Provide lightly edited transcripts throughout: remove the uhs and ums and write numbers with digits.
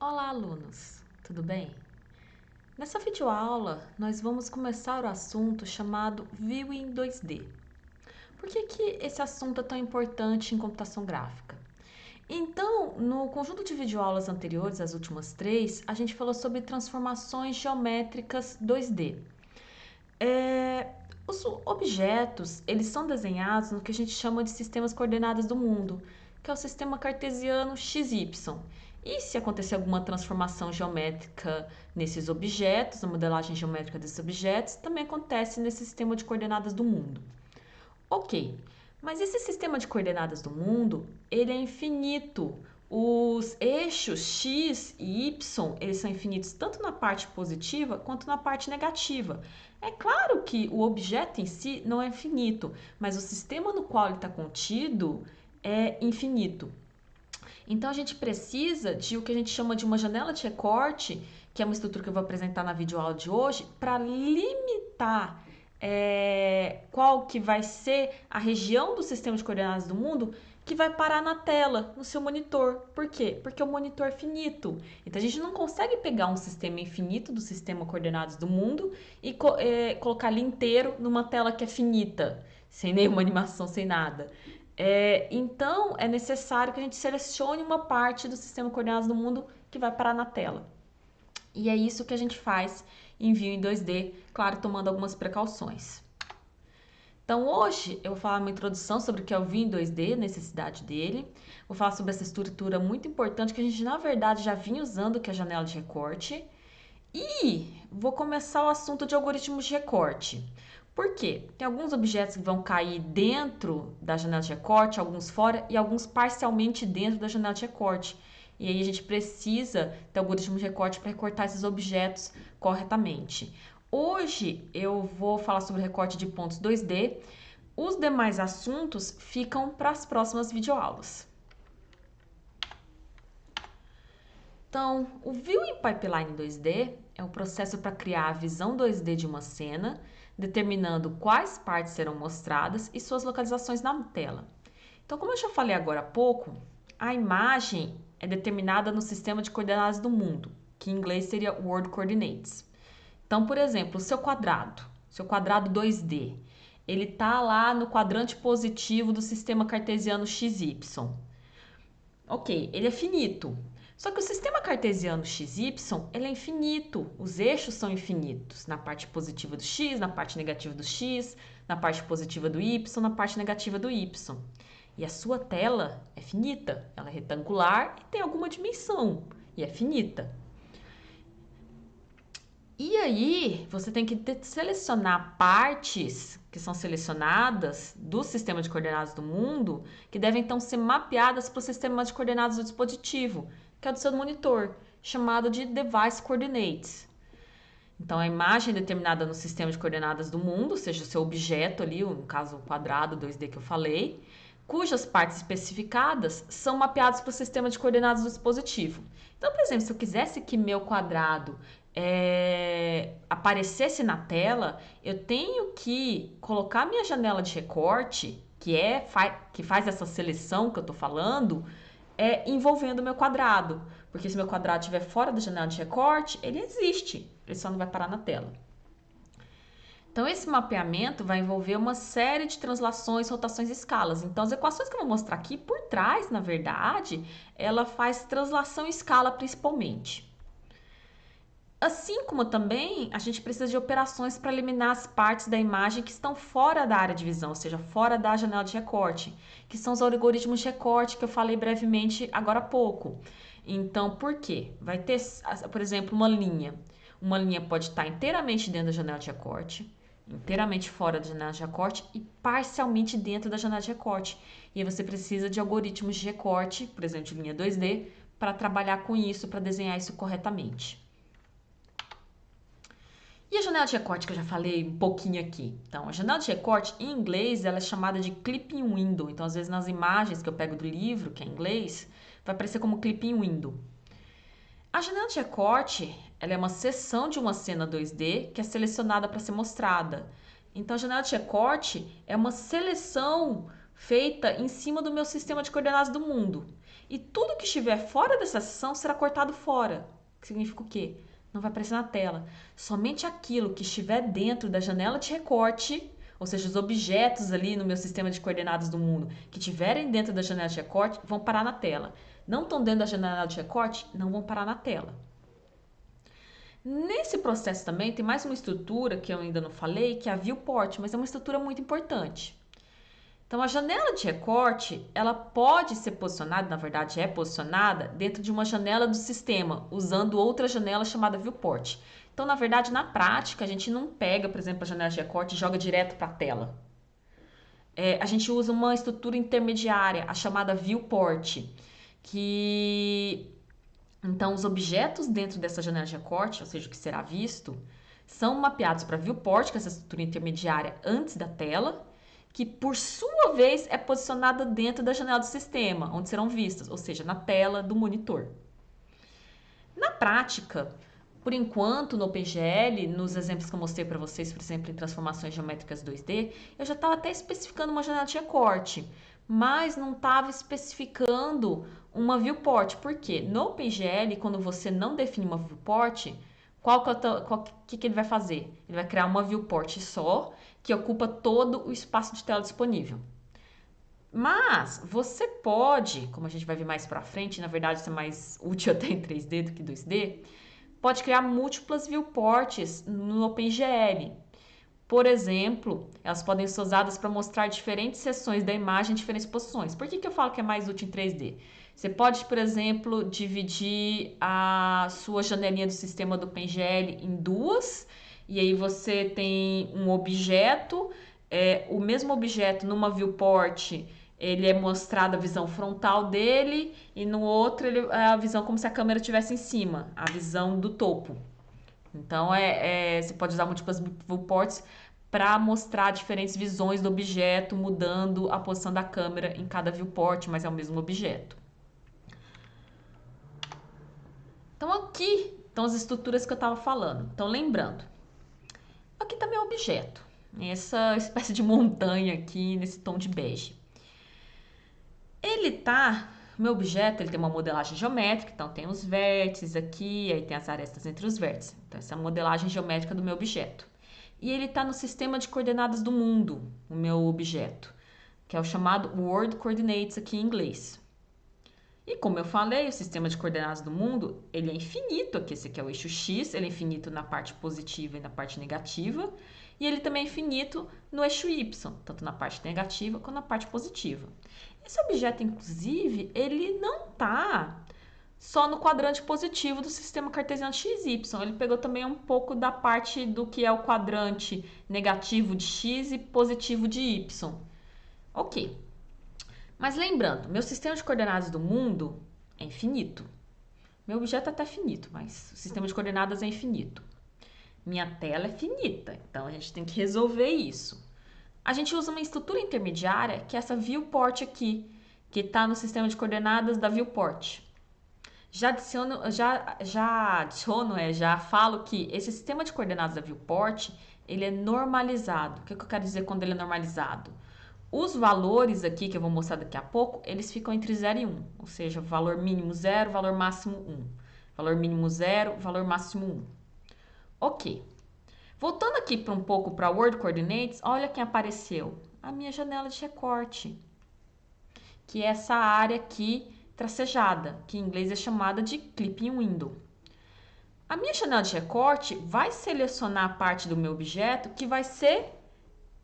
Olá, alunos! Tudo bem? Nessa videoaula, nós vamos começar o assunto chamado Viewing 2D. Por que esse assunto é tão importante em computação gráfica? Então, no conjunto de videoaulas anteriores, as últimas três, a gente falou sobre transformações geométricas 2D. Os objetos, eles são desenhados no que a gente chama de sistemas coordenadas do mundo, que é o sistema cartesiano XY. E se acontecer alguma transformação geométrica nesses objetos, a modelagem geométrica desses objetos, também acontece nesse sistema de coordenadas do mundo. Ok, mas esse sistema de coordenadas do mundo, ele é infinito. Os eixos x e y, eles são infinitos tanto na parte positiva quanto na parte negativa. É claro que o objeto em si não é infinito, mas o sistema no qual ele está contido é infinito. Então a gente precisa de o que a gente chama de uma janela de recorte, que é uma estrutura que eu vou apresentar na videoaula de hoje, para limitar qual que vai ser a região do sistema de coordenadas do mundo que vai parar na tela, no seu monitor. Por quê? Porque o monitor é finito. Então a gente não consegue pegar um sistema infinito do sistema coordenadas do mundo e colocar ele inteiro numa tela que é finita, sem nenhuma animação, sem nada. Então é necessário que a gente selecione uma parte do sistema coordenadas do mundo que vai parar na tela. E é isso que a gente faz em View em 2D, claro, tomando algumas precauções. Então hoje eu vou falar uma introdução sobre o que é o View em 2D, necessidade dele. Vou falar sobre essa estrutura muito importante que a gente na verdade já vinha usando, que é a janela de recorte. E vou começar o assunto de algoritmos de recorte. Por quê? Tem alguns objetos que vão cair dentro da janela de recorte, alguns fora e alguns parcialmente dentro da janela de recorte. E aí a gente precisa ter algoritmo de recorte para recortar esses objetos corretamente. Hoje eu vou falar sobre recorte de pontos 2D. Os demais assuntos ficam para as próximas videoaulas. Então, o Viewing Pipeline 2D é um processo para criar a visão 2D de uma cena, determinando quais partes serão mostradas e suas localizações na tela. Então, como eu já falei agora há pouco, a imagem é determinada no sistema de coordenadas do mundo, que em inglês seria World Coordinates. Então, por exemplo, o seu quadrado 2D, ele está lá no quadrante positivo do sistema cartesiano XY. Ok, ele é finito. Só que o sistema cartesiano XY, ele é infinito. Os eixos são infinitos. Na parte positiva do x, na parte negativa do x, na parte positiva do y, na parte negativa do y. E a sua tela é finita. Ela é retangular e tem alguma dimensão. E é finita. E aí, você tem que selecionar partes que são selecionadas do sistema de coordenadas do mundo, que devem então ser mapeadas para o sistema de coordenadas do dispositivo, que é do seu monitor, chamado de Device Coordinates. Então, a imagem determinada no sistema de coordenadas do mundo, ou seja, o seu objeto ali, no caso o quadrado 2D que eu falei, cujas partes especificadas são mapeadas para o sistema de coordenadas do dispositivo. Então, por exemplo, se eu quisesse que meu quadrado aparecesse na tela, eu tenho que colocar minha janela de recorte, que faz essa seleção que eu estou falando, envolvendo o meu quadrado. Porque se meu quadrado estiver fora da janela de recorte, ele existe, ele só não vai parar na tela. Então, esse mapeamento vai envolver uma série de translações, rotações e escalas. Então, as equações que eu vou mostrar aqui, por trás, na verdade, ela faz translação e escala principalmente. Assim como também a gente precisa de operações para eliminar as partes da imagem que estão fora da área de visão, ou seja, fora da janela de recorte, que são os algoritmos de recorte que eu falei brevemente agora há pouco. Então, por quê? Vai ter, por exemplo, uma linha. Uma linha pode estar inteiramente dentro da janela de recorte, inteiramente fora da janela de recorte e parcialmente dentro da janela de recorte. E aí você precisa de algoritmos de recorte, por exemplo, de linha 2D, para trabalhar com isso, para desenhar isso corretamente. E a janela de recorte que eu já falei um pouquinho aqui? Então, a janela de recorte, em inglês, ela é chamada de clipping window. Então, às vezes, nas imagens que eu pego do livro, que é em inglês, vai aparecer como clipping window. A janela de recorte, ela é uma seção de uma cena 2D que é selecionada para ser mostrada. Então, a janela de recorte é uma seleção feita em cima do meu sistema de coordenadas do mundo. E tudo que estiver fora dessa seção será cortado fora. Que significa o quê? Não vai aparecer na tela. Somente aquilo que estiver dentro da janela de recorte, ou seja, os objetos ali no meu sistema de coordenadas do mundo que estiverem dentro da janela de recorte, vão parar na tela. Não estão dentro da janela de recorte, não vão parar na tela. Nesse processo também tem mais uma estrutura que eu ainda não falei, que é a viewport, mas é uma estrutura muito importante. Então, a janela de recorte, ela pode ser posicionada, na verdade é posicionada, dentro de uma janela do sistema, usando outra janela chamada viewport. Então, na verdade, na prática, a gente não pega, por exemplo, a janela de recorte e joga direto para a tela. A gente usa uma estrutura intermediária, a chamada viewport, que... Então, os objetos dentro dessa janela de recorte, ou seja, o que será visto, são mapeados para viewport, que é essa estrutura intermediária antes da tela, que por sua vez é posicionada dentro da janela do sistema, onde serão vistas, ou seja, na tela do monitor. Na prática, por enquanto no OpenGL, nos exemplos que eu mostrei para vocês, por exemplo, em transformações geométricas 2D, eu já estava até especificando uma janela de recorte, mas não estava especificando uma viewport. Por quê? No OpenGL, quando você não define uma viewport, que ele vai fazer? Ele vai criar uma viewport só, que ocupa todo o espaço de tela disponível. Mas você pode, como a gente vai ver mais para frente, na verdade isso é mais útil até em 3D do que 2D, pode criar múltiplas viewports no OpenGL. Por exemplo, elas podem ser usadas para mostrar diferentes seções da imagem em diferentes posições. Por que eu falo que é mais útil em 3D? Você pode, por exemplo, dividir a sua janelinha do sistema do OpenGL em duas, e aí você tem um objeto, o mesmo objeto numa viewport, ele é mostrada a visão frontal dele, e no outro é a visão como se a câmera estivesse em cima, a visão do topo. Então, você pode usar múltiplas viewports para mostrar diferentes visões do objeto, mudando a posição da câmera em cada viewport, mas é o mesmo objeto. Então, aqui estão as estruturas que eu estava falando. Então, lembrando, aqui está meu objeto, essa espécie de montanha aqui nesse tom de bege. Meu objeto ele tem uma modelagem geométrica, então tem os vértices aqui, aí tem as arestas entre os vértices. Então, essa é a modelagem geométrica do meu objeto. E ele está no sistema de coordenadas do mundo, o meu objeto, que é o chamado World Coordinates aqui em inglês. E como eu falei, o sistema de coordenadas do mundo, ele é infinito aqui. Esse aqui é o eixo X, ele é infinito na parte positiva e na parte negativa. E ele também é infinito no eixo Y, tanto na parte negativa quanto na parte positiva. Esse objeto, inclusive, ele não está só no quadrante positivo do sistema cartesiano XY. Ele pegou também um pouco da parte do que é o quadrante negativo de X e positivo de Y. Ok. Mas lembrando, meu sistema de coordenadas do mundo é infinito. Meu objeto é até finito, mas o sistema de coordenadas é infinito. Minha tela é finita, então a gente tem que resolver isso. A gente usa uma estrutura intermediária, que é essa viewport aqui, que está no sistema de coordenadas da viewport. Já falo que esse sistema de coordenadas da viewport, ele é normalizado. O que eu quero dizer quando ele é normalizado? Os valores aqui, que eu vou mostrar daqui a pouco, eles ficam entre 0 e 1. Ou seja, valor mínimo 0, valor máximo 1. Valor mínimo 0, valor máximo 1. Ok. Voltando aqui para um pouco para World Coordinates, olha quem apareceu. A minha janela de recorte. Que é essa área aqui tracejada, que em inglês é chamada de Clipping Window. A minha janela de recorte vai selecionar a parte do meu objeto que vai ser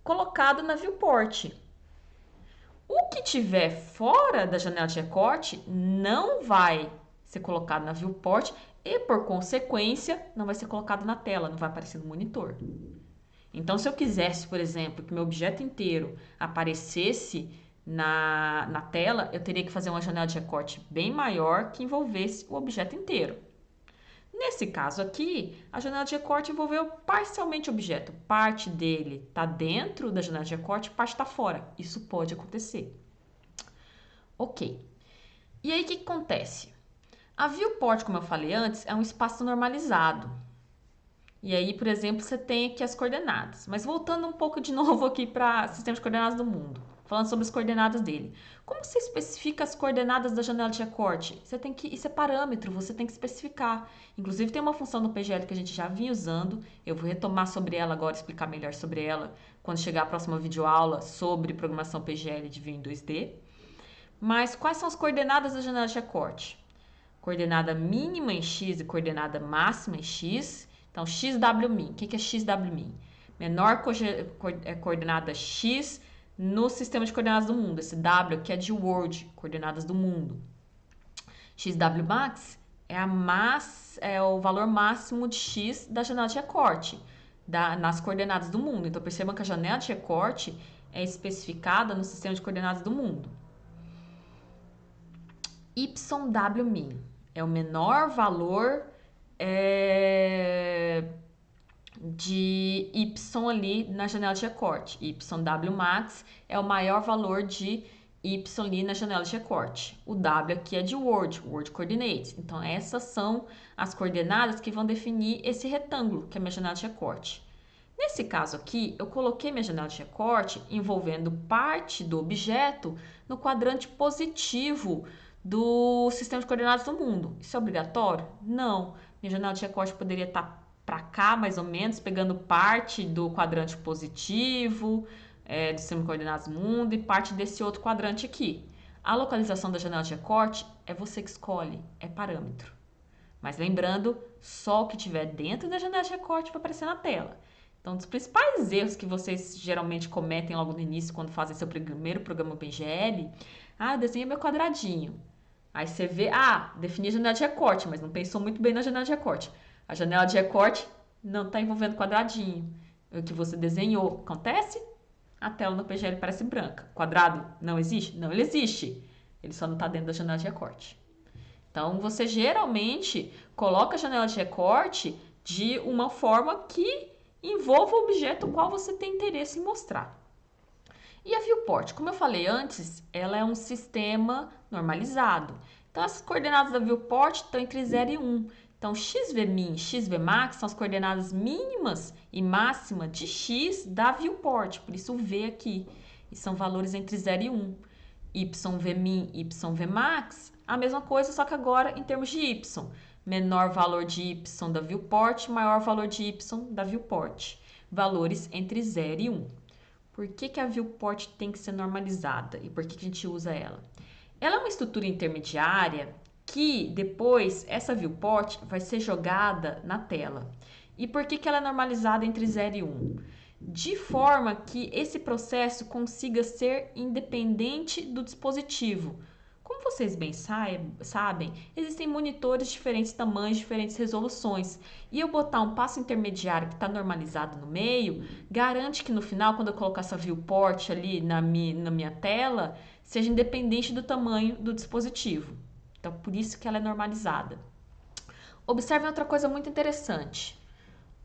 colocado na viewport. O que tiver fora da janela de recorte não vai ser colocado na viewport e, por consequência, não vai ser colocado na tela, não vai aparecer no monitor. Então, se eu quisesse, por exemplo, que meu objeto inteiro aparecesse na tela, eu teria que fazer uma janela de recorte bem maior que envolvesse o objeto inteiro. Nesse caso aqui, a janela de recorte envolveu parcialmente o objeto. Parte dele está dentro da janela de recorte, parte está fora. Isso pode acontecer. Ok. E aí, o que acontece? A viewport, como eu falei antes, é um espaço normalizado. E aí, por exemplo, você tem aqui as coordenadas. Mas voltando um pouco de novo aqui para sistema de coordenadas do mundo. falando sobre as coordenadas dele. Como você especifica as coordenadas da janela de recorte? Isso é parâmetro, você tem que especificar. Inclusive tem uma função no PGL que a gente já vinha usando, eu vou retomar sobre ela agora, explicar melhor sobre ela quando chegar a próxima videoaula sobre programação PGL de view em 2D. Mas quais são as coordenadas da janela de recorte? Coordenada mínima em x e coordenada máxima em x. Então, xwmin. O que é xwmin? Menor coordenada x no sistema de coordenadas do mundo. Esse w aqui é de world, coordenadas do mundo. Xwmax é o valor máximo de x da janela de recorte, nas coordenadas do mundo. Então, percebam que a janela de recorte é especificada no sistema de coordenadas do mundo. YWmin é o menor valor de Y ali na janela de recorte. YWmax é o maior valor de Y ali na janela de recorte. O W aqui é de World Coordinates. Então, essas são as coordenadas que vão definir esse retângulo, que é a minha janela de recorte. Nesse caso aqui, eu coloquei minha janela de recorte envolvendo parte do objeto no quadrante positivo do sistema de coordenadas do mundo. Isso é obrigatório? Não. Minha janela de recorte poderia estar para cá, mais ou menos, pegando parte do quadrante positivo do sistema de coordenadas do mundo e parte desse outro quadrante aqui. A localização da janela de recorte é você que escolhe, é parâmetro. Mas lembrando, só o que tiver dentro da janela de recorte vai aparecer na tela. Então, um dos principais erros que vocês geralmente cometem logo no início, quando fazem seu primeiro programa PGL, eu desenhei meu quadradinho. Aí você vê, defini a janela de recorte, mas não pensou muito bem na janela de recorte. A janela de recorte não está envolvendo quadradinho, o que você desenhou. Acontece? A tela no PGL parece branca. Quadrado não existe? Não, ele existe. Ele só não está dentro da janela de recorte. Então, você geralmente coloca a janela de recorte de uma forma que envolva o objeto o qual você tem interesse em mostrar. E a viewport, como eu falei antes, ela é um sistema normalizado. Então, as coordenadas da viewport estão entre 0 e 1. Então, xvmin e xvmax são as coordenadas mínimas e máxima de x da viewport, por isso o v aqui. E são valores entre 0 e 1. yvmin e yvmax, a mesma coisa, só que agora em termos de y. Menor valor de y da viewport, maior valor de y da viewport. Valores entre 0 e 1. Por que a viewport tem que ser normalizada e por que a gente usa ela? Ela é uma estrutura intermediária que depois essa viewport vai ser jogada na tela. E por que ela é normalizada entre 0 e 1? De forma que esse processo consiga ser independente do dispositivo. Como vocês bem sabem, existem monitores de diferentes tamanhos, diferentes resoluções. E eu botar um passo intermediário que está normalizado no meio, garante que no final, quando eu colocar essa viewport ali na minha tela, seja independente do tamanho do dispositivo. Então, por isso que ela é normalizada. Observem outra coisa muito interessante.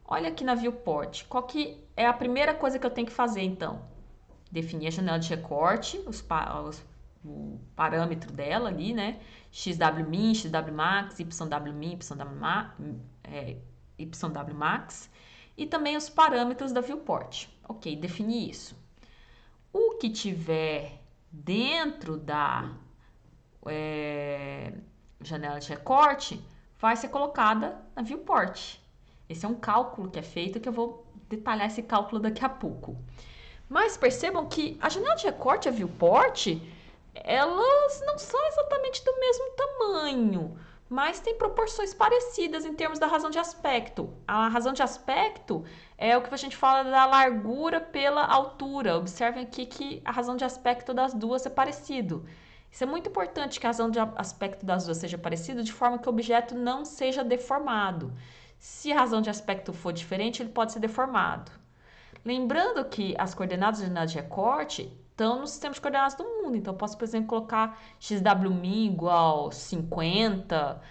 Olha aqui na viewport. Qual que é a primeira coisa que eu tenho que fazer, então? Definir a janela de recorte, o parâmetro dela ali, né? xwmin, xwmax, ywmin, ywmax. E também os parâmetros da viewport. Ok, defini isso. O que tiver dentro da janela de recorte vai ser colocada na viewport. Esse é um cálculo que é feito, que eu vou detalhar esse cálculo daqui a pouco. Mas percebam que a janela de recorte e a viewport, elas não são exatamente do mesmo tamanho, mas têm proporções parecidas em termos da razão de aspecto. A razão de aspecto é o que a gente fala da largura pela altura. Observem aqui que a razão de aspecto das duas é parecido. Isso é muito importante, que a razão de aspecto das duas seja parecida, de forma que o objeto não seja deformado. Se a razão de aspecto for diferente, ele pode ser deformado. Lembrando que as coordenadas da janela de recorte estão no sistema de coordenadas do mundo. Então, eu posso, por exemplo, colocar xwmin igual 50,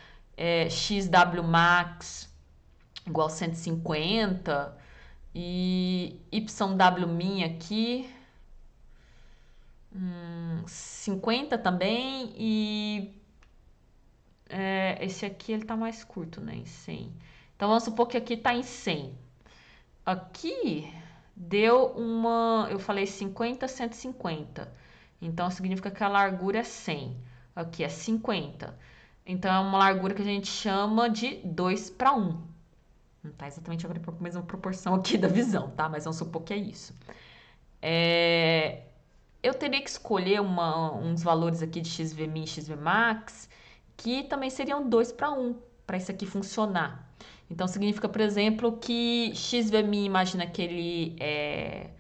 xwmax igual 150 e ywmin aqui 50 também e esse aqui ele está mais curto, né, em 100. Então, vamos supor que aqui está em 100. Aqui, deu uma, eu falei 50, 150. Então significa que a largura é 100. Aqui é 50. Então é uma largura que a gente chama de 2 para 1. Não está exatamente a mesma proporção aqui da visão, tá? Mas vamos supor que é isso. Eu teria que escolher uns valores aqui de xvmin e xvmax que também seriam 2 para 1 para isso aqui funcionar. Então significa, por exemplo, que xvmin, imagina que ele é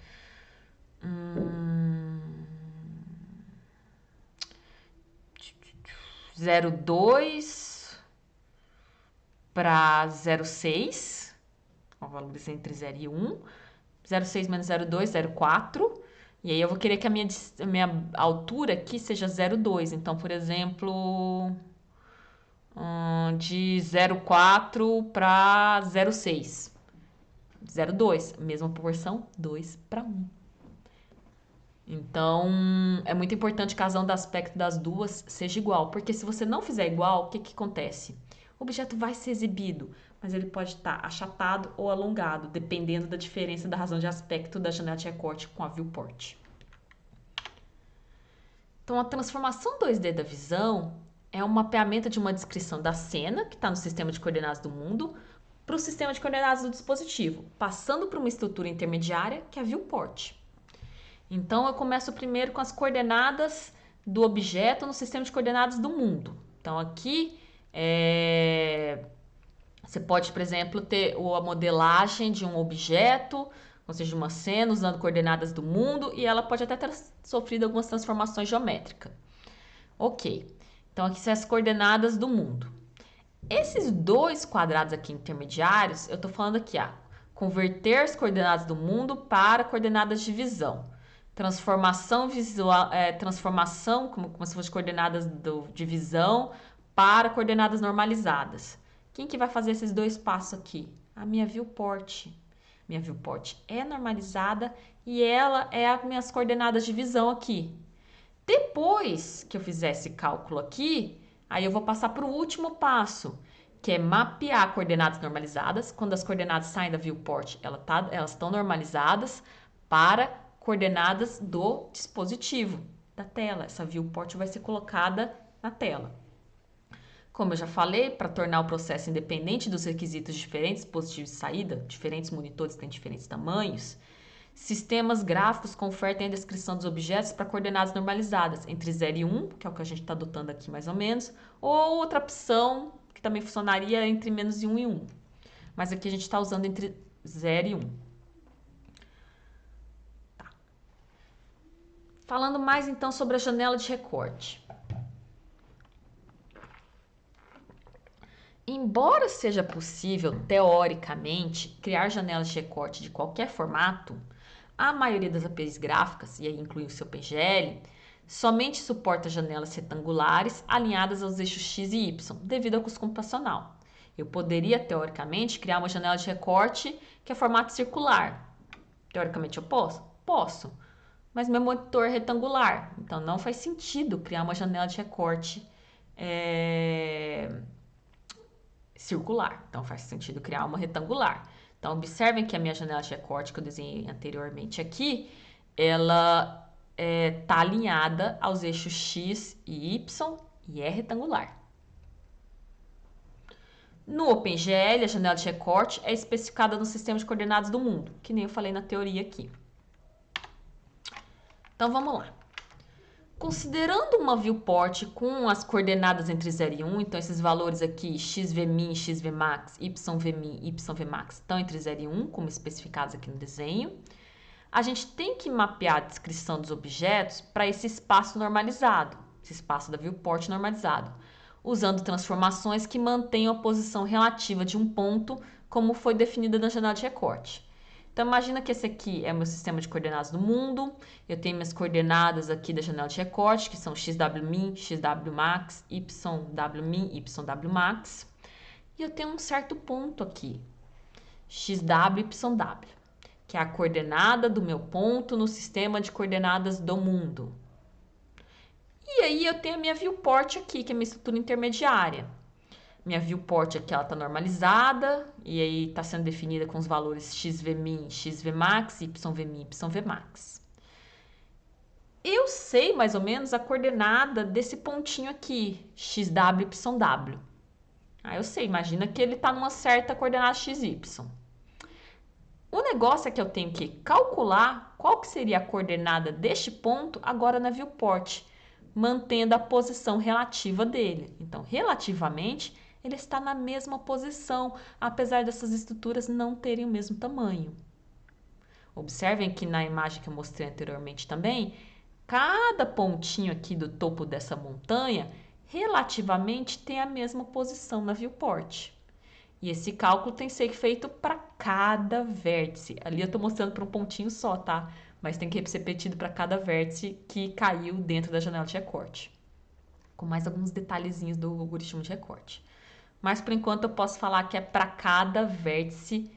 0,2 para 0,6, valores entre 0 e 1, 0,6 menos 0,2, 0,4, e aí eu vou querer que a minha altura aqui seja 0,2, então, por exemplo, de 0,4 para 0,6, 0,2, mesma proporção, 2 para 1. Então, é muito importante que a razão do aspecto das duas seja igual, porque se você não fizer igual, o que acontece? O objeto vai ser exibido, mas ele pode estar achatado ou alongado, dependendo da diferença da razão de aspecto da janela de recorte com a viewport. Então, a transformação 2D da visão é um mapeamento de uma descrição da cena, que está no sistema de coordenadas do mundo, para o sistema de coordenadas do dispositivo, passando por uma estrutura intermediária, que é a viewport. Então, eu começo primeiro com as coordenadas do objeto no sistema de coordenadas do mundo. Então, aqui, você pode, por exemplo, ter a modelagem de um objeto, ou seja, uma cena usando coordenadas do mundo, e ela pode até ter sofrido algumas transformações geométricas. Ok, então aqui são as coordenadas do mundo. Esses dois quadrados aqui intermediários, eu estou falando aqui, converter as coordenadas do mundo para coordenadas de visão. Transformação visual, transformação como se fosse coordenadas de visão para coordenadas normalizadas. Quem que vai fazer esses dois passos aqui? A minha viewport. Minha viewport é normalizada e ela é as minhas coordenadas de visão aqui. Depois que eu fizer esse cálculo aqui, aí eu vou passar para o último passo, que é mapear coordenadas normalizadas. Quando as coordenadas saem da viewport, elas estão normalizadas para coordenadas do dispositivo, da tela. Essa viewport vai ser colocada na tela. Como eu já falei, para tornar o processo independente dos requisitos de diferentes dispositivos de saída, diferentes monitores têm diferentes tamanhos, sistemas gráficos convertem a descrição dos objetos para coordenadas normalizadas entre 0 e 1, que é o que a gente está adotando aqui mais ou menos, ou outra opção que também funcionaria entre menos 1 e 1. Mas aqui a gente está usando entre 0 e 1. Falando mais então sobre a janela de recorte. Embora seja possível, teoricamente, criar janelas de recorte de qualquer formato, a maioria das APIs gráficas, e aí inclui o seu PGL, somente suporta janelas retangulares alinhadas aos eixos X e Y, devido ao custo computacional. Eu poderia, teoricamente, criar uma janela de recorte que é formato circular. Teoricamente eu posso? Posso. Mas meu monitor é retangular, então não faz sentido criar uma janela de recorte circular. Então faz sentido criar uma retangular. Então observem que a minha janela de recorte que eu desenhei anteriormente aqui, ela está alinhada aos eixos X e Y e é retangular. No OpenGL, a janela de recorte é especificada no sistema de coordenadas do mundo, que nem eu falei na teoria aqui. Então vamos lá. Considerando uma viewport com as coordenadas entre 0 e 1, então esses valores aqui, xvmin, xvmax, yvmin, yvmax, estão entre 0 e 1, como especificados aqui no desenho, a gente tem que mapear a descrição dos objetos para esse espaço normalizado, esse espaço da viewport normalizado, usando transformações que mantenham a posição relativa de um ponto, como foi definida na janela de recorte. Então, imagina que esse aqui é o meu sistema de coordenadas do mundo. Eu tenho minhas coordenadas aqui da janela de recorte, que são xwmin, xwmax, ywmin, ywmax. E eu tenho um certo ponto aqui, xw, yw, que é a coordenada do meu ponto no sistema de coordenadas do mundo. E aí eu tenho a minha viewport aqui, que é a minha estrutura intermediária. minha viewport aqui, ela está normalizada, e aí está sendo definida com os valores xvmin, xvmax, yvmin, yvmax. Eu sei mais ou menos a coordenada desse pontinho aqui, xw, yw. Aí eu sei, imagina que ele está numa certa coordenada xy. O negócio é que eu tenho que calcular qual que seria a coordenada deste ponto agora na viewport, mantendo a posição relativa dele. Então, relativamente, ele está na mesma posição, apesar dessas estruturas não terem o mesmo tamanho. Observem que na imagem que eu mostrei anteriormente também, cada pontinho aqui do topo dessa montanha, relativamente, tem a mesma posição na viewport. E esse cálculo tem que ser feito para cada vértice. Ali eu estou mostrando para um pontinho só, tá? Mas tem que ser repetido para cada vértice que caiu dentro da janela de recorte. Com mais alguns detalhezinhos do algoritmo de recorte. Mas por enquanto eu posso falar que é para cada vértice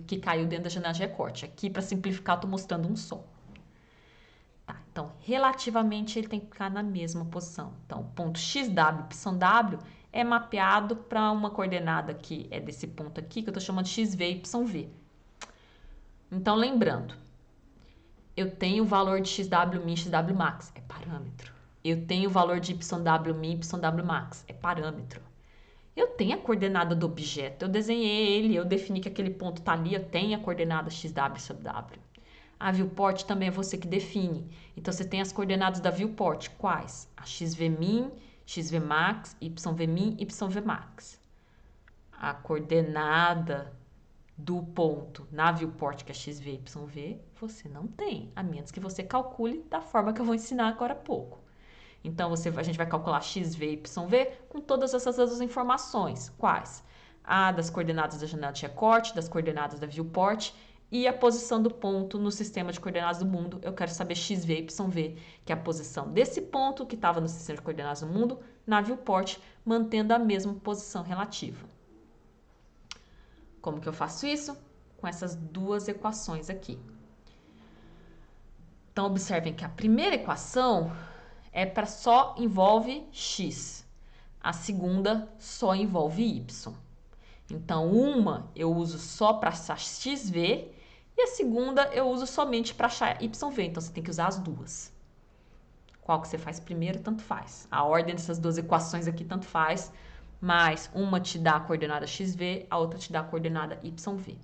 que caiu dentro da janela de recorte. Aqui, para simplificar, eu estou mostrando um só. Tá, então, relativamente, ele tem que ficar na mesma posição. Então, o ponto xw, yw, é mapeado para uma coordenada que é desse ponto aqui, que eu estou chamando de xv, yv. Então, lembrando, eu tenho o valor de xw min, xw max, é parâmetro. Eu tenho o valor de yw min, yw max, é parâmetro. Eu tenho a coordenada do objeto, eu desenhei ele, eu defini que aquele ponto está ali, eu tenho a coordenada xw sobre w. A viewport também é você que define. Então, você tem as coordenadas da viewport. Quais? A xvmin, xvmax, yvmin, yvmax. A coordenada do ponto na viewport, que é xv, yv, você não tem. A menos que você calcule da forma que eu vou ensinar agora há pouco. Então, a gente vai calcular xv, yv com todas essas outras informações. Quais? A das coordenadas da janela de recorte, das coordenadas da viewport e a posição do ponto no sistema de coordenadas do mundo. Eu quero saber xv, yv, que é a posição desse ponto que estava no sistema de coordenadas do mundo na viewport, mantendo a mesma posição relativa. Como que eu faço isso? Com essas duas equações aqui. Então, observem que a primeira equação só envolve x. A segunda só envolve y. Então, uma eu uso só para achar xv e a segunda eu uso somente para achar yv. Então, você tem que usar as duas. Qual que você faz primeiro, tanto faz. A ordem dessas duas equações aqui, tanto faz. Mas uma te dá a coordenada xv, a outra te dá a coordenada yv.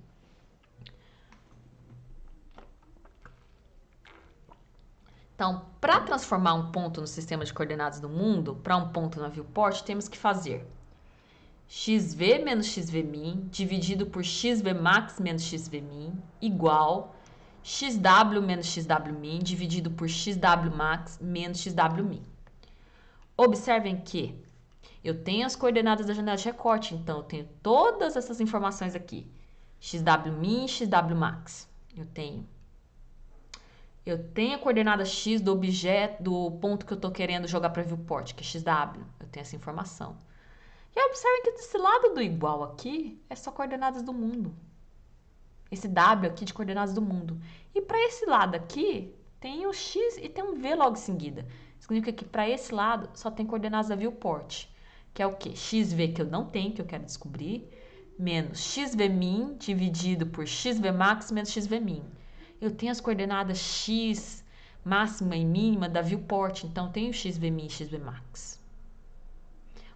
Então, para transformar um ponto no sistema de coordenadas do mundo para um ponto na viewport, temos que fazer xv menos xvmin dividido por xvmax menos xvmin igual xw menos xwmin dividido por xwmax menos xwmin. Observem que eu tenho as coordenadas da janela de recorte, então eu tenho todas essas informações aqui. xwmin, xwmax. Eu tenho a coordenada x do objeto, do ponto que eu estou querendo jogar para viewport, que é xw. Eu tenho essa informação. E observem que desse lado do igual aqui é só coordenadas do mundo. Esse w aqui de coordenadas do mundo. E para esse lado aqui tem o x e tem um v logo em seguida. Significa que para esse lado só tem coordenadas da viewport. Que é o quê? xv que eu não tenho, que eu quero descobrir, menos xvmin dividido por xvmax menos xvmin. Eu tenho as coordenadas x máxima e mínima da viewport, então eu tenho xvmin e xvmax.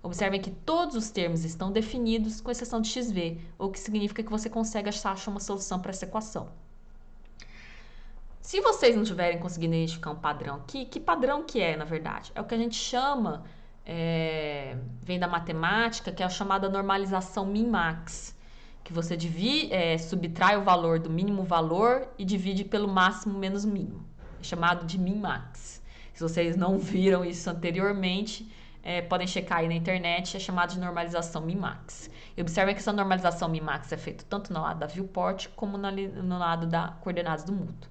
Observem que todos os termos estão definidos, com exceção de xv, o que significa que você consegue achar uma solução para essa equação. Se vocês não tiverem conseguindo identificar um padrão aqui, que padrão que é, na verdade? É o que a gente chama, vem da matemática, que é a chamada normalização min-max, que você subtrai o valor do mínimo valor e divide pelo máximo menos mínimo. É chamado de min-max. Se vocês não viram isso anteriormente, podem checar aí na internet, é chamado de normalização min-max. E observem que essa normalização min-max é feita tanto no lado da viewport como no lado da coordenadas do mundo.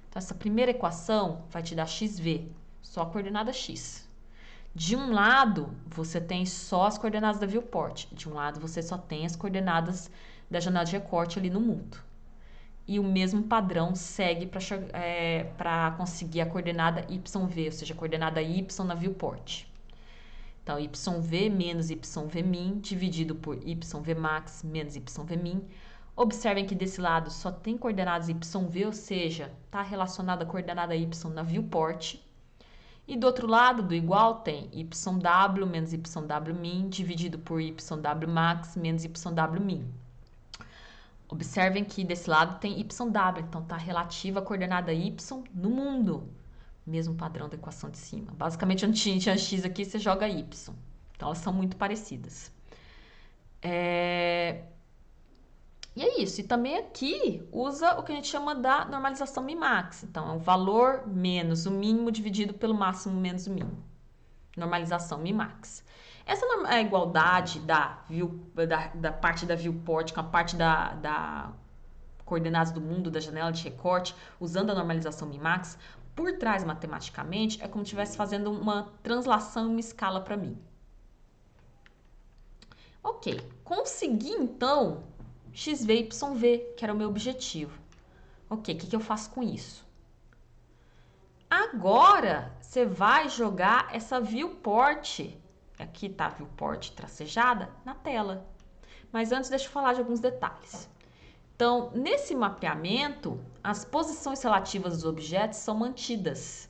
Então, essa primeira equação vai te dar xv, só a coordenada x. De um lado, você tem só as coordenadas da viewport. De um lado, você só tem as coordenadas da janela de recorte ali no mundo. E o mesmo padrão segue para conseguir a coordenada yv, ou seja, a coordenada y na viewport. Então, YV menos YVmin dividido por YVmax menos YVmin. Observem que desse lado só tem coordenadas YV, ou seja, está relacionada a coordenada Y na viewport. E do outro lado do igual tem YW menos YWmin dividido por YWmax menos YWmin. Observem que desse lado tem YW, então está relativa à coordenada Y no mundo. Mesmo padrão da equação de cima. Basicamente, onde tinha x aqui, você joga y. Então, elas são muito parecidas. E é isso. E também aqui usa o que a gente chama da normalização min-max. Então, é o valor menos o mínimo dividido pelo máximo menos o mínimo. Normalização min-max. Essa é a igualdade da parte da viewport com a parte da coordenadas do mundo, da janela de recorte, usando a normalização min-max. Por trás, matematicamente, é como se estivesse fazendo uma translação em uma escala para mim. Ok, consegui então XV e YV, que era o meu objetivo. Ok, o que eu faço com isso? Agora, você vai jogar essa viewport, aqui está a viewport tracejada, na tela. Mas antes, deixa eu falar de alguns detalhes. Então, nesse mapeamento, as posições relativas dos objetos são mantidas.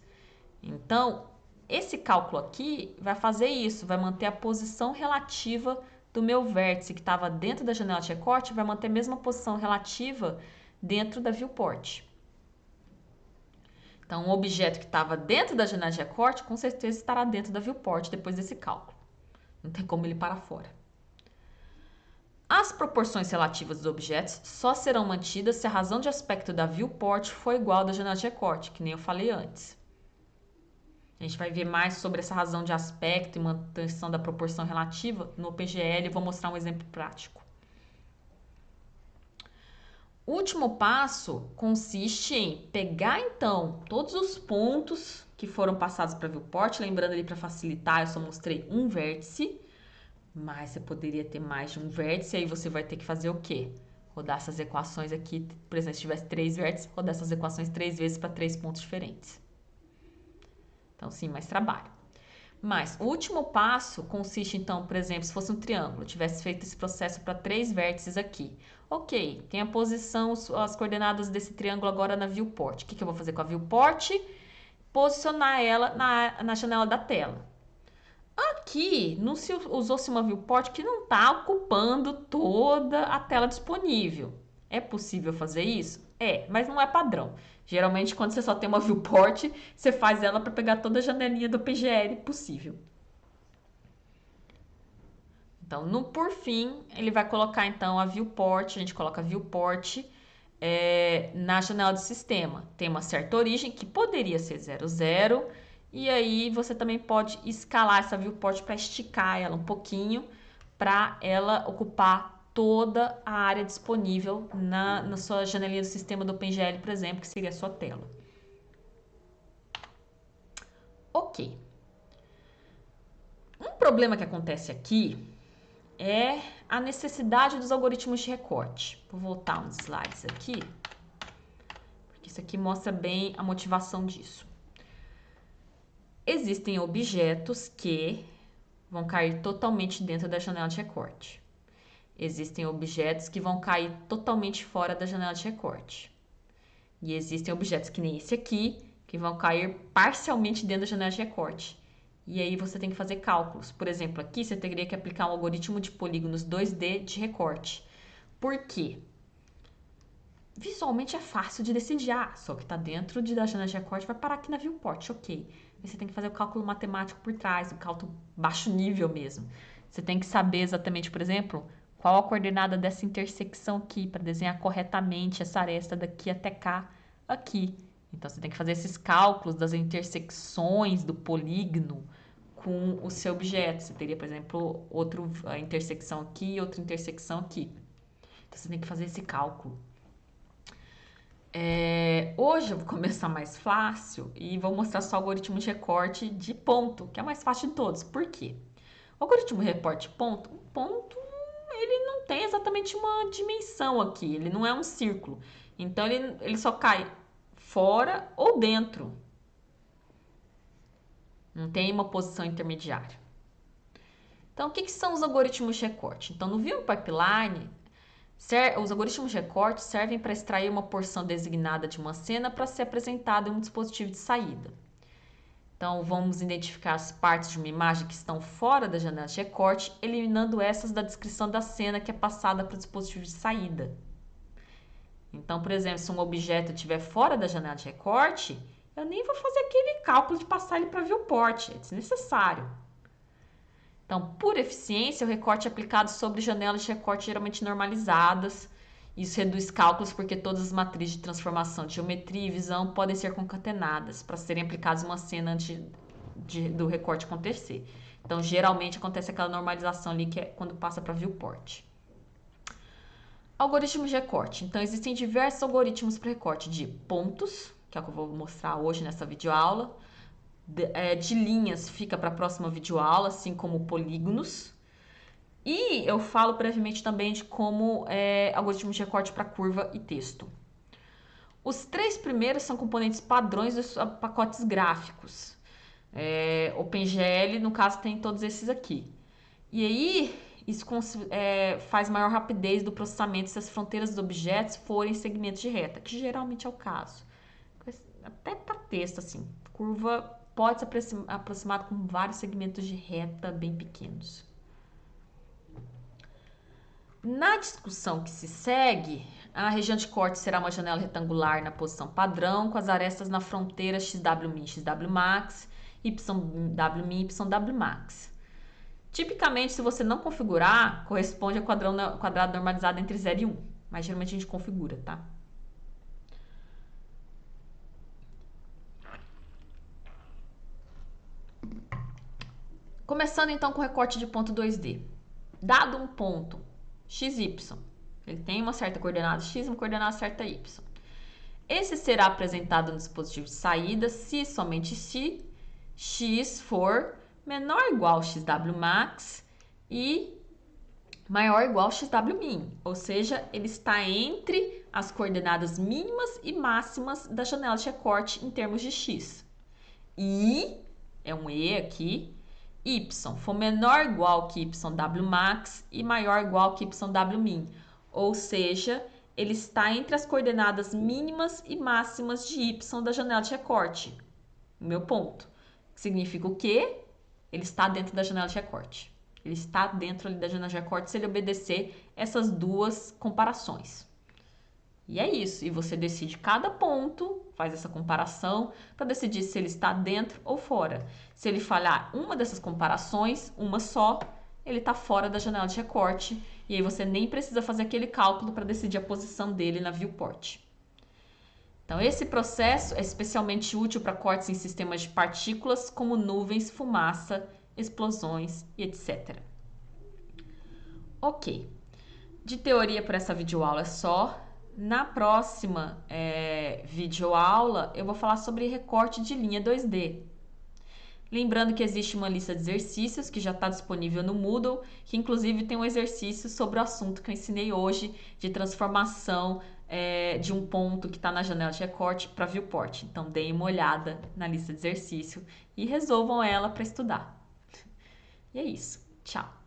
Então, esse cálculo aqui vai fazer isso, vai manter a posição relativa do meu vértice que estava dentro da janela de recorte, vai manter a mesma posição relativa dentro da viewport. Então, um objeto que estava dentro da janela de recorte, com certeza estará dentro da viewport depois desse cálculo. Não tem como ele parar fora. As proporções relativas dos objetos só serão mantidas se a razão de aspecto da viewport for igual à da janela de recorte, que nem eu falei antes. A gente vai ver mais sobre essa razão de aspecto e manutenção da proporção relativa no PGL. Eu vou mostrar um exemplo prático. O último passo consiste em pegar, então, todos os pontos que foram passados para a viewport. Lembrando ali, para facilitar, eu só mostrei um vértice. Mas você poderia ter mais de um vértice, aí você vai ter que fazer o quê? Rodar essas equações aqui, por exemplo, se tivesse 3 vértices, rodar essas equações 3 vezes para 3 pontos diferentes. Então, sim, mais trabalho. Mas o último passo consiste, então, por exemplo, se fosse um triângulo, eu tivesse feito esse processo para 3 vértices aqui. Ok, tem a posição, as coordenadas desse triângulo agora na viewport. O que eu vou fazer com a viewport? Posicionar ela na janela da tela. Aqui usou-se uma viewport que não está ocupando toda a tela disponível. É possível fazer isso? É, mas não é padrão. Geralmente, quando você só tem uma viewport, você faz ela para pegar toda a janelinha do PGL possível. Então, por fim, ele vai colocar então a viewport, a gente coloca a viewport na janela do sistema. Tem uma certa origem, que poderia ser 00, e aí você também pode escalar essa viewport para esticar ela um pouquinho, para ela ocupar toda a área disponível na sua janelinha do sistema do OpenGL, por exemplo, que seria a sua tela. Ok. Um problema que acontece aqui é a necessidade dos algoritmos de recorte. Vou voltar uns slides aqui, porque isso aqui mostra bem a motivação disso. Existem objetos que vão cair totalmente dentro da janela de recorte. Existem objetos que vão cair totalmente fora da janela de recorte. E existem objetos que nem esse aqui, que vão cair parcialmente dentro da janela de recorte. E aí você tem que fazer cálculos. Por exemplo, aqui você teria que aplicar um algoritmo de polígonos 2D de recorte. Por quê? Visualmente é fácil de decidir. Só que está dentro da janela de recorte vai parar aqui na viewport, ok. Você tem que fazer o cálculo matemático por trás, o cálculo baixo nível mesmo. Você tem que saber exatamente, por exemplo, qual a coordenada dessa intersecção aqui, para desenhar corretamente essa aresta daqui até cá, aqui. Então, você tem que fazer esses cálculos das intersecções do polígono com o seu objeto. Você teria, por exemplo, outra intersecção aqui e outra intersecção aqui. Então, você tem que fazer esse cálculo. Hoje eu vou começar mais fácil e vou mostrar só o algoritmo de recorte de ponto, que é o mais fácil de todos. Por quê? O algoritmo de recorte de ponto, ele não tem exatamente uma dimensão aqui, ele não é um círculo. Então, ele só cai fora ou dentro. Não tem uma posição intermediária. Então, o que são os algoritmos de recorte? Então, no View Pipeline, os algoritmos de recorte servem para extrair uma porção designada de uma cena para ser apresentada em um dispositivo de saída. Então, vamos identificar as partes de uma imagem que estão fora da janela de recorte, eliminando essas da descrição da cena que é passada para o dispositivo de saída. Então, por exemplo, se um objeto estiver fora da janela de recorte, eu nem vou fazer aquele cálculo de passar ele para viewport, é desnecessário. Então, por eficiência, o recorte é aplicado sobre janelas de recorte geralmente normalizadas. Isso reduz cálculos porque todas as matrizes de transformação de geometria e visão podem ser concatenadas para serem aplicadas em uma cena antes do recorte acontecer. Então, geralmente acontece aquela normalização ali que é quando passa para viewport. Algoritmos de recorte. Então, existem diversos algoritmos para recorte de pontos, que é o que eu vou mostrar hoje nessa videoaula. De linhas fica para a próxima videoaula, assim como polígonos. E eu falo brevemente também de como algoritmos de recorte para curva e texto. Os 3 primeiros são componentes padrões dos pacotes gráficos. OpenGL, no caso, tem todos esses aqui. E aí, isso faz maior rapidez do processamento se as fronteiras dos objetos forem segmentos de reta, que geralmente é o caso. Até para texto, assim, curva pode ser aproximada com vários segmentos de reta bem pequenos. Na discussão que se segue, a região de corte será uma janela retangular na posição padrão, com as arestas na fronteira XWMIN, XWMAX, YWMIN e YWMAX. Tipicamente, se você não configurar, corresponde a quadrado normalizado entre 0 e 1, mas geralmente a gente configura, tá? Começando então com o recorte de ponto 2D. Dado um ponto XY, ele tem uma certa coordenada X e uma coordenada certa Y. Esse será apresentado no dispositivo de saída se somente se X for menor ou igual a XWMax e maior ou igual a XWMin, ou seja, ele está entre as coordenadas mínimas e máximas da janela de recorte em termos de X. E, é um E aqui, Y for menor ou igual que YWmax e maior ou igual que YWmin, ou seja, ele está entre as coordenadas mínimas e máximas de Y da janela de recorte. Meu ponto. Significa o quê? Ele está dentro da janela de recorte. Ele está dentro ali da janela de recorte se ele obedecer essas duas comparações. E é isso. E você decide cada ponto, faz essa comparação para decidir se ele está dentro ou fora. Se ele falhar uma dessas comparações, uma só, ele está fora da janela de recorte. E aí você nem precisa fazer aquele cálculo para decidir a posição dele na viewport. Então, esse processo é especialmente útil para cortes em sistemas de partículas como nuvens, fumaça, explosões e etc. Ok. De teoria para essa videoaula é só. Na próxima videoaula, eu vou falar sobre recorte de linha 2D. Lembrando que existe uma lista de exercícios que já está disponível no Moodle, que inclusive tem um exercício sobre o assunto que eu ensinei hoje, de transformação de um ponto que está na janela de recorte para viewport. Então, deem uma olhada na lista de exercício e resolvam ela para estudar. E é isso. Tchau!